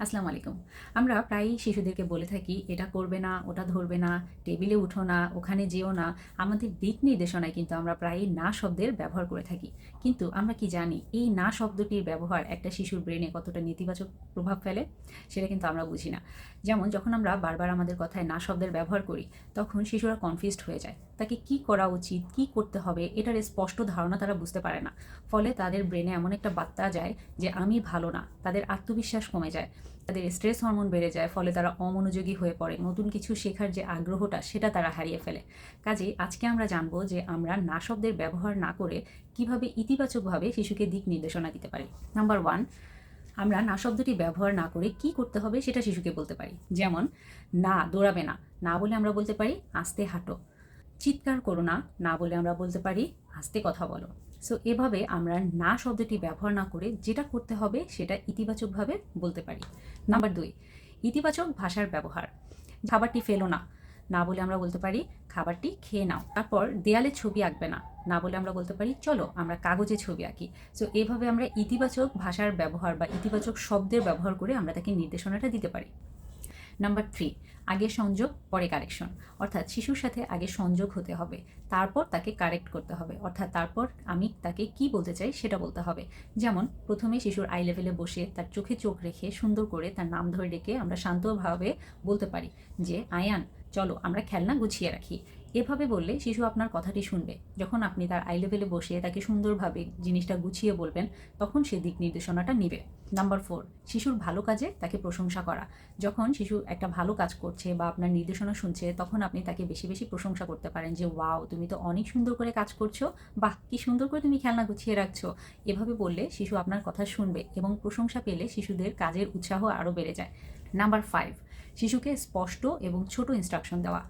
আসসালামু আলাইকুম। আমরা প্রায়ই শিশুদেরকে বলে থাকি, "এটা করবে না, ওটা ধরবে না, টেবিলে উঠো না, ওখানে যেও না।" আমাদের দিক নির্দেশনায় কিন্তু আমরা প্রায়ই না শব্দের ব্যবহার করে থাকি। কিন্তু আমরা কি জানি এই না শব্দটির ব্যবহার একটা শিশুর ব্রেনে কতটা নেতিবাচক প্রভাব ফেলে? সেটা কিন্তু আমরা বুঝি না। যেমন যখন আমরা বারবার আমাদের কথায় না শব্দের ব্যবহার করি, তখন শিশুরা কনফিউজড হয়ে যায়। তাকে কি করা উচিত, কি করতে হবে এটার স্পষ্ট ধারণা তারা বুঝতে পারে না। ফলে তাদের ব্রেনে এমন একটা বার্তা যায় যে আমি ভালো না। তাদের আত্মবিশ্বাস কমে যায়। তাদের স্ট্রেস হরমোন বেড়ে যায়, ফলে তারা অমনোযোগী হয়ে পড়ে। নতুন কিছু শেখার যে আগ্রহটা সেটা তারা হারিয়ে ফেলে। কাজেই আজকে আমরা জানবো যে আমরা না শব্দের ব্যবহার না করে কিভাবে ইতিবাচকভাবে শিশুকে দিক নির্দেশনা দিতে পারি। নাম্বার 1, আমরা না শব্দটি ব্যবহার না করে কি করতে হবে সেটা শিশুকে বলতে পারি। যেমন, না দৌড়াবে না, না বলে আমরা বলতে পারি আস্তে হাঁটো। চিৎকার করো না, না বলে আমরা বলতে পারি আস্তে কথা বলো। সো এভাবে আমরা না শব্দটি ব্যবহার না করে যেটা করতে হবে সেটা ইতিবাচকভাবে বলতে পারি। নাম্বার 2, ইতিবাচক ভাষার ব্যবহার। খাবারটি ফেলো না, না বলে আমরা বলতে পারি খাবারটি খেয়ে নাও। তারপর দেয়ালে ছবি আঁকবে না, না বলে আমরা বলতে পারি চলো আমরা কাগজে ছবি আঁকি। সো এভাবে আমরা ইতিবাচক ভাষার ব্যবহার বা ইতিবাচক শব্দের ব্যবহার করে আমরা তাকে নির্দেশনাটা দিতে পারি। নাম্বার 3, আগে সংযোগ পরে কারেকশন। অর্থাৎ শিশুর সাথে আগে সংযোগ হতে হবে, তারপর তাকে কারেক্ট করতে হবে। অর্থাৎ তারপর আমি তাকে কি বলতে চাই সেটা বলতে হবে। যেমন প্রথমে শিশুর আই লেভেলে বসে তার চোখে চোখ রেখে সুন্দর করে তার নাম ধরে ডেকে আমরা শান্তভাবে বলতে পারি যে আয়ান চলো আমরা খেলনা গুছিয়ে রাখি। এভাবে বললে শিশু আপনার কথাটি শুনবে। যখন আপনি তার আই লেভেলে বসে তাকে সুন্দরভাবে জিনিসটা গুছিয়ে বলবেন, তখন সে দিক নির্দেশনাটা নিবে। নাম্বার 4, শিশুর ভালো কাজে তাকে প্রশংসা করা। যখন শিশু একটা ভালো কাজ করছে বা আপনার নির্দেশনা শুনছে, তখন আপনি তাকে বেশি বেশি প্রশংসা করতে পারেন যে ওয়াও তুমি তো অনেক সুন্দর করে কাজ করছো, বাহ কি সুন্দর করে তুমি খেলনা গুছিয়ে রাখছো। এভাবে বললে শিশু আপনার কথা শুনবে এবং প্রশংসা পেলে শিশুদের কাজের উৎসাহ আরও বেড়ে যায়। নাম্বার 5, শিশুকে স্পষ্ট এবং ছোট ইনস্ট্রাকশন দেওয়া।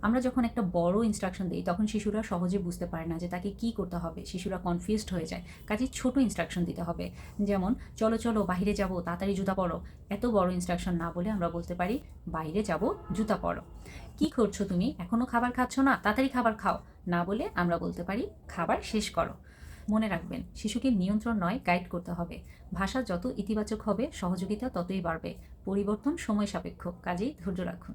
আমরা যখন একটা বড় ইনস্ট্রাকশন দিই তখন শিশুরা সহজে বুঝতে পারে না যে তাকে কি করতে হবে। শিশুরা কনফিউজড হয়ে যায়। কাজে ছোট ইনস্ট্রাকশন দিতে হবে। যেমন চলো চলো বাইরে যাব, তাড়াতাড়ি জুতা পরো। এত বড় ইনস্ট্রাকশন না বলে আমরা বলতে পারি বাইরে যাব, জুতা পরো। কি করছো তুমি, এখনো খাবার খাচ্ছ না, তাড়াতাড়ি খাবার খাও। না বলে আমরা বলতে পারি খাবার শেষ করো। মনে রাখবেন, শিশুকে নিয়ন্ত্রণ নয় গাইড করতে হবে। ভাষা যত ইতিবাচক হবে সহযোগিতা ততই বাড়বে। পরিবর্তন সময় সাপেক্ষ, কাজেই ধৈর্য রাখুন।